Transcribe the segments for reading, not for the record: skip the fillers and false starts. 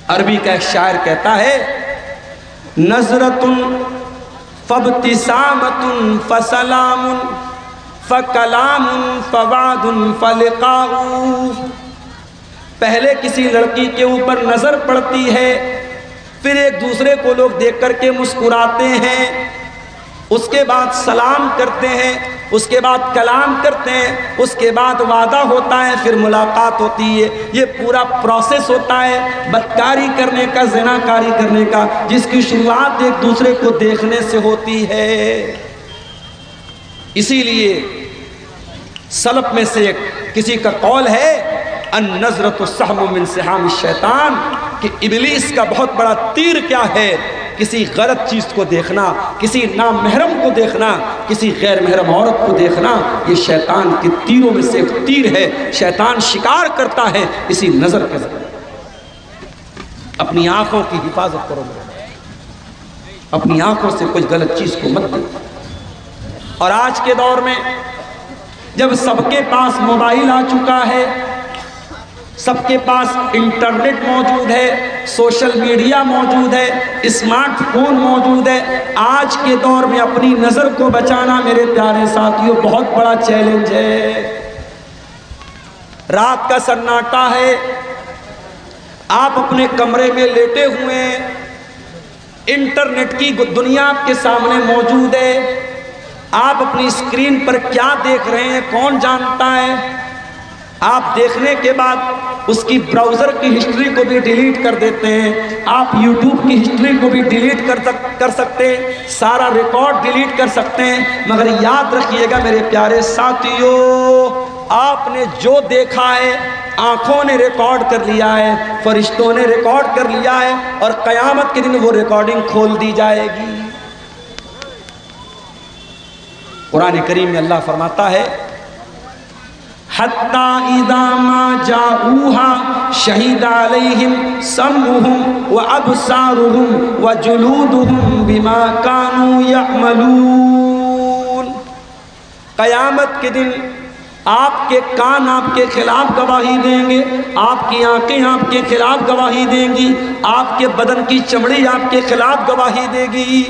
عربی کا ایک شاعر کہتا ہے نظرتن فابتسامتن فسلام فکلام فوعد فلقاء، پہلے کسی لڑکی کے اوپر نظر پڑتی ہے، پھر ایک دوسرے کو لوگ دیکھ کر کے مسکراتے ہیں، اس کے بعد سلام کرتے ہیں، اس کے بعد کلام کرتے ہیں، اس کے بعد وعدہ ہوتا ہے، پھر ملاقات ہوتی ہے۔ یہ پورا پروسیس ہوتا ہے بدکاری کرنے کا، زنا کاری کرنے کا، جس کی شروعات ایک دوسرے کو دیکھنے سے ہوتی ہے۔ اسی لیے سلف میں سے کسی کا قول ہے النظرۃ سہم من سہام الشیطان، کہ ابلیس کا بہت بڑا تیر کیا ہے؟ کسی غلط چیز کو دیکھنا، کسی نامحرم کو دیکھنا، کسی غیر محرم عورت کو دیکھنا، یہ شیطان کے تیروں میں سے ایک تیر ہے۔ شیطان شکار کرتا ہے اسی نظر کے ذریعے۔ اپنی آنکھوں کی حفاظت کرو، اپنی آنکھوں سے کوئی غلط چیز کو مت دیکھو۔ اور آج کے دور میں جب سب کے پاس موبائل آ چکا ہے، سب کے پاس انٹرنیٹ موجود ہے، سوشل میڈیا موجود ہے، اسمارٹ فون موجود ہے، آج کے دور میں اپنی نظر کو بچانا میرے پیارے ساتھیوں بہت بڑا چیلنج ہے۔ رات کا سناٹا ہے، آپ اپنے کمرے میں لیٹے ہوئے ہیں، انٹرنیٹ کی دنیا آپ کے سامنے موجود ہے، آپ اپنی اسکرین پر کیا دیکھ رہے ہیں کون جانتا ہے؟ آپ دیکھنے کے بعد اس کی براؤزر کی ہسٹری کو بھی ڈیلیٹ کر دیتے ہیں، آپ یوٹیوب کی ہسٹری کو بھی ڈیلیٹ کر سکتے ہیں، سارا ریکارڈ ڈیلیٹ کر سکتے ہیں، مگر یاد رکھیے گا میرے پیارے ساتھیوں، آپ نے جو دیکھا ہے آنکھوں نے ریکارڈ کر لیا ہے، فرشتوں نے ریکارڈ کر لیا ہے، اور قیامت کے دن وہ ریکارڈنگ کھول دی جائے گی۔ قرآن کریم میں اللہ فرماتا ہے حَتَّى إِذَا مَا جَاءُوهَا شَهِدَ عَلَيْهِمْ سَمْعُهُمْ وَأَبْصَارُهُمْ وَجُلُودُهُمْ بِمَا كَانُوا يَعْمَلُونَ، قیامت کے دن آپ کے کان آپ کے خلاف گواہی دیں گے، آپ کی آنکھیں آپ کے خلاف گواہی دیں گی، آپ کے بدن کی چمڑی آپ کے خلاف گواہی دے گی۔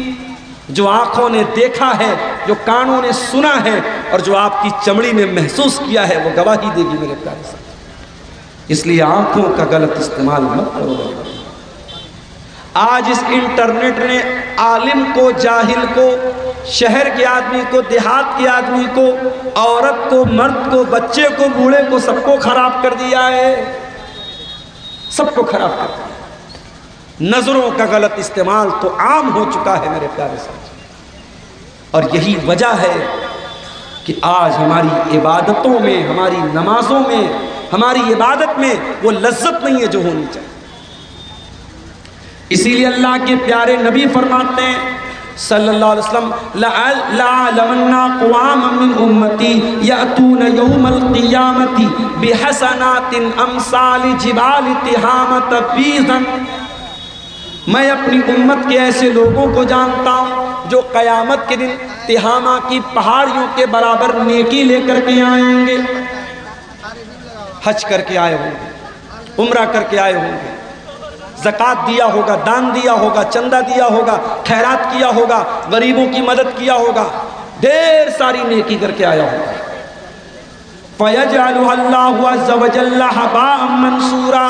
جو آنکھوں نے دیکھا ہے، جو کانوں نے سنا ہے، اور جو آپ کی چمڑی نے محسوس کیا ہے، وہ گواہی دے گی میرے پیارے ساتھ۔ اس لیے آنکھوں کا غلط استعمال مت کرو۔ آج اس انٹرنیٹ نے عالم کو، جاہل کو، شہر کے آدمی کو، دیہات کے آدمی کو، عورت کو، مرد کو، بچے کو، بوڑھے کو، سب کو خراب کر دیا ہے، سب کو خراب کر دیا۔ نظروں کا غلط استعمال تو عام ہو چکا ہے میرے پیارے ساتھ، اور یہی وجہ ہے کہ آج ہماری عبادتوں میں، ہماری نمازوں میں، ہماری عبادت میں وہ لذت نہیں ہے جو ہونی چاہیے۔ اسی لیے اللہ کے پیارے نبی فرماتے ہیں صلی اللہ علیہ وسلم لَأَعْلَمَنَّ أَقْوَامًا مِّنْ أُمَّتِي يَأْتُونَ يَوْمَ الْقِيَامَةِ بِحَسَنَاتٍ أَمْثَالِ جِبَالِ تِهَامَةَ بِيضًا، میں اپنی امت کے ایسے لوگوں کو جانتا ہوں جو قیامت کے دن تہامہ کی پہاڑیوں کے برابر نیکی لے کر کے آئیں گے، حج کر کے آئے ہوں گے، عمرہ کر کے آئے ہوں گے، زکوٰۃ دیا ہوگا، دان دیا ہوگا، چندہ دیا ہوگا، خیرات کیا ہوگا، غریبوں کی مدد کیا ہوگا، ڈھیر ساری نیکی کر کے آیا ہوگا۔ فَيَجْعَلُهَا اللَّهُ عَزَّ وَجَلَّ هَبَاءً مَنْثُورًا،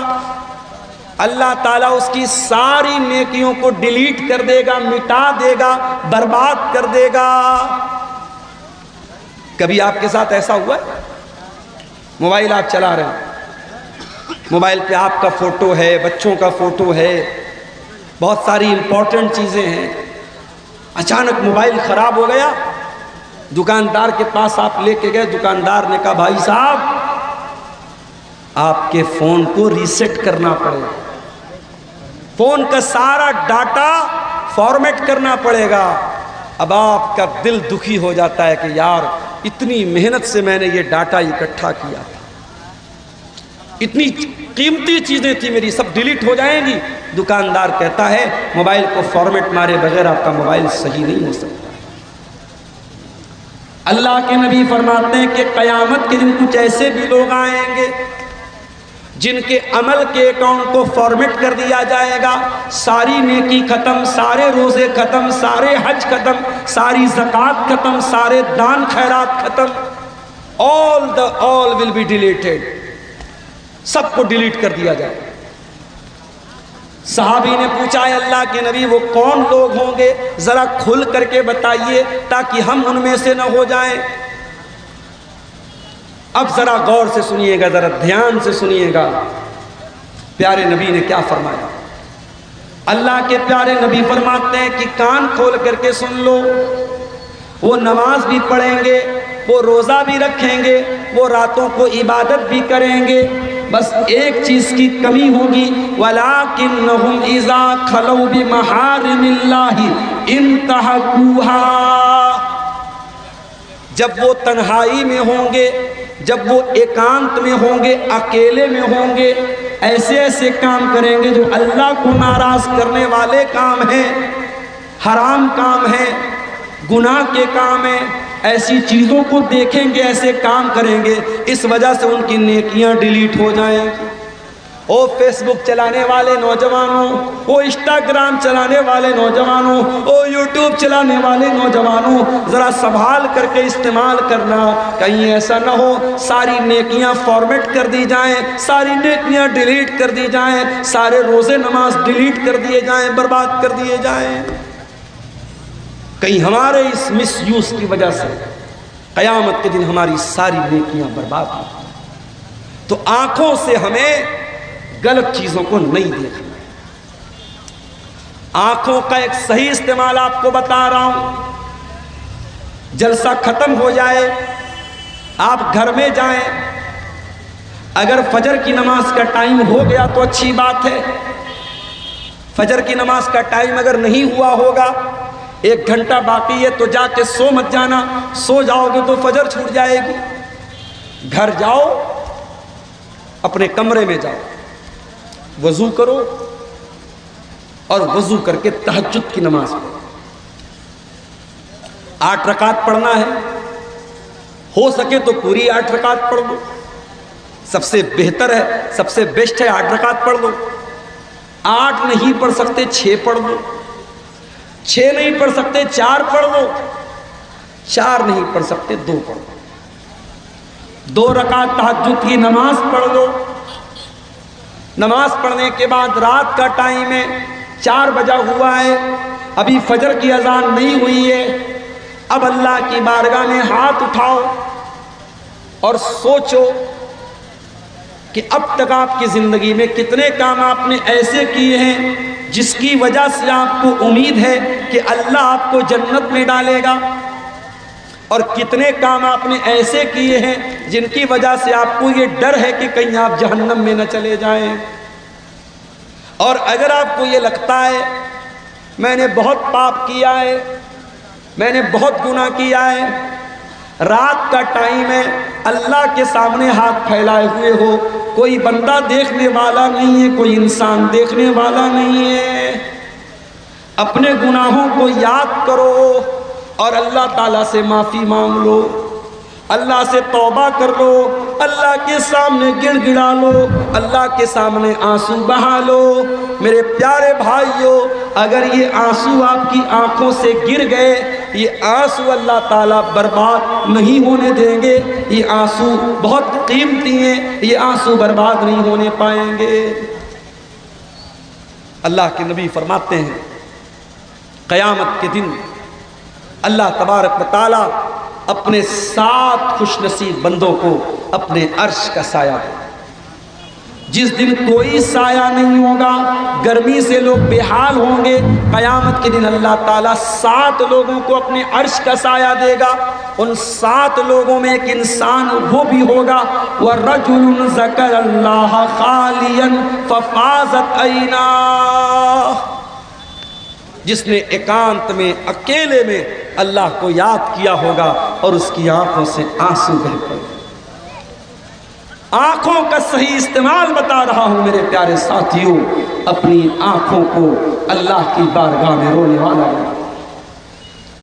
اللہ تعالیٰ اس کی ساری نیکیوں کو ڈیلیٹ کر دے گا، مٹا دے گا، برباد کر دے گا۔ کبھی آپ کے ساتھ ایسا ہوا ہے؟ موبائل آپ چلا رہے ہیں، موبائل پہ آپ کا فوٹو ہے، بچوں کا فوٹو ہے، بہت ساری امپورٹنٹ چیزیں ہیں، اچانک موبائل خراب ہو گیا، دکاندار کے پاس آپ لے کے گئے، دکاندار نے کہا بھائی صاحب آپ کے فون کو ریسیٹ کرنا پڑے گا، فون کا سارا ڈاٹا فارمیٹ کرنا پڑے گا۔ اب آپ کا دل دکھی ہو جاتا ہے کہ یار اتنی محنت سے میں نے یہ ڈاٹا اکٹھا کیا تھا، اتنی قیمتی چیزیں تھی میری، سب ڈیلیٹ ہو جائیں گی۔ دکاندار کہتا ہے موبائل کو فارمیٹ مارے بغیر آپ کا موبائل صحیح نہیں ہو سکتا۔ اللہ کے نبی فرماتے ہیں کہ قیامت کے دن کچھ ایسے بھی لوگ آئیں گے جن کے عمل کے اکاؤنٹ کو فارمیٹ کر دیا جائے گا، ساری نیکی ختم، سارے روزے ختم، سارے حج ختم، ساری زکوٰۃ ختم، سارے دان خیرات ختم، all will be deleted، سب کو ڈیلیٹ کر دیا جائے۔ صحابی نے پوچھا ہے اللہ کے نبی وہ کون لوگ ہوں گے، ذرا کھل کر کے بتائیے تاکہ ہم ان میں سے نہ ہو جائیں۔ اب ذرا غور سے سنیے گا، ذرا دھیان سے سنیے گا، پیارے نبی نے کیا فرمایا۔ اللہ کے پیارے نبی فرماتے ہیں کہ کان کھول کر کے سن لو، وہ نماز بھی پڑھیں گے، وہ روزہ بھی رکھیں گے، وہ راتوں کو عبادت بھی کریں گے، بس ایک چیز کی کمی ہوگی، وَلَٰكِنَّهُمْ إِذَا خَلَوْا بِمَحَارِمِ اللَّهِ انتهكوها، جب وہ تنہائی میں ہوں گے، جب وہ ایکانت میں ہوں گے، اکیلے میں ہوں گے، ایسے ایسے کام کریں گے جو اللہ کو ناراض کرنے والے کام ہیں، حرام کام ہیں، گناہ کے کام ہیں، ایسی چیزوں کو دیکھیں گے، ایسے کام کریں گے، اس وجہ سے ان کی نیکیاں ڈیلیٹ ہو جائیں گی۔ او فیس بک چلانے والے نوجوانوں، او انسٹاگرام چلانے والے نوجوانوں، او یوٹیوب چلانے والے نوجوانوں، ذرا سنبھال کر کے استعمال کرنا، کہیں ایسا نہ ہو ساری نیکیاں فارمیٹ کر دی جائیں، ساری نیکیاں ڈیلیٹ کر دی جائیں، سارے روزے نماز ڈیلیٹ کر دیے جائیں، برباد کر دیے جائیں، کہیں ہمارے اس مس یوز کی وجہ سے قیامت کے دن ہماری ساری نیکیاں برباد ہوں۔ تو آنکھوں سے ہمیں غلط چیزوں کو نہیں دیکھنا۔ آنکھوں کا ایک صحیح استعمال آپ کو بتا رہا ہوں۔ جلسہ ختم ہو جائے، آپ گھر میں جائیں، اگر فجر کی نماز کا ٹائم ہو گیا تو اچھی بات ہے، فجر کی نماز کا ٹائم اگر نہیں ہوا ہوگا، 1 گھنٹہ باقی ہے تو جا کے سو مت جانا، سو جاؤ گے تو فجر چھوٹ جائے گی۔ گھر جاؤ، اپنے کمرے میں جاؤ، وضو کرو اور وضو کر کے تہجد کی نماز پڑھو۔ 8 رکعت پڑھنا ہے، ہو سکے تو پوری 8 رکعت پڑھ لو، سب سے بہتر ہے، سب سے بیسٹ ہے 8 رکعت پڑھ لو۔ 8 نہیں پڑھ سکتے 6 پڑھ لو، 6 نہیں پڑھ سکتے 4 پڑھ لو، 4 نہیں پڑھ سکتے 2 پڑھ لو۔ 2 رکعت تہجد کی نماز پڑھ لو۔ نماز پڑھنے کے بعد رات کا ٹائم ہے، 4 بجا ہوا ہے، ابھی فجر کی اذان نہیں ہوئی ہے، اب اللہ کی بارگاہ میں ہاتھ اٹھاؤ اور سوچو کہ اب تک آپ کی زندگی میں کتنے کام آپ نے ایسے کیے ہیں جس کی وجہ سے آپ کو امید ہے کہ اللہ آپ کو جنت میں ڈالے گا، اور کتنے کام آپ نے ایسے کیے ہیں جن کی وجہ سے آپ کو یہ ڈر ہے کہ کہیں آپ جہنم میں نہ چلے جائیں۔ اور اگر آپ کو یہ لگتا ہے میں نے بہت پاپ کیا ہے، میں نے بہت گناہ کیا ہے، رات کا ٹائم ہے، اللہ کے سامنے ہاتھ پھیلائے ہوئے ہو، کوئی بندہ دیکھنے والا نہیں ہے، کوئی انسان دیکھنے والا نہیں ہے، اپنے گناہوں کو یاد کرو اور اللہ تعالیٰ سے معافی مانگ لو، اللہ سے توبہ کر لو، اللہ کے سامنے گڑ گڑا لو، اللہ کے سامنے آنسو بہا لو۔ میرے پیارے بھائیوں، اگر یہ آنسو آپ کی آنکھوں سے گر گئے، یہ آنسو اللہ تعالیٰ برباد نہیں ہونے دیں گے، یہ آنسو بہت قیمتی ہیں، یہ آنسو برباد نہیں ہونے پائیں گے۔ اللہ کے نبی فرماتے ہیں قیامت کے دن اللہ تبارک و تعالیٰ اپنے 7 خوش نصیب بندوں کو اپنے عرش کا سایہ دے۔ جس دن کوئی سایہ نہیں ہوگا، گرمی سے لوگ بے حال ہوں گے، قیامت کے دن اللہ تعالیٰ 7 لوگوں کو اپنے عرش کا سایہ دے گا۔ ان 7 لوگوں میں ایک انسان وہ بھی ہوگا، وَرَجُلٌ ذَكَرَ اللَّهَ خَالِيًا فَفَاضَتْ عَيْنَاهُ، جس نے ایکانت میں اکیلے میں اللہ کو یاد کیا ہوگا اور اس کی آنکھوں سے آنسو بہہ پڑے۔ آنکھوں کا صحیح استعمال بتا رہا ہوں میرے پیارے ساتھیوں، اپنی آنکھوں کو اللہ کی بارگاہ میں رونے والا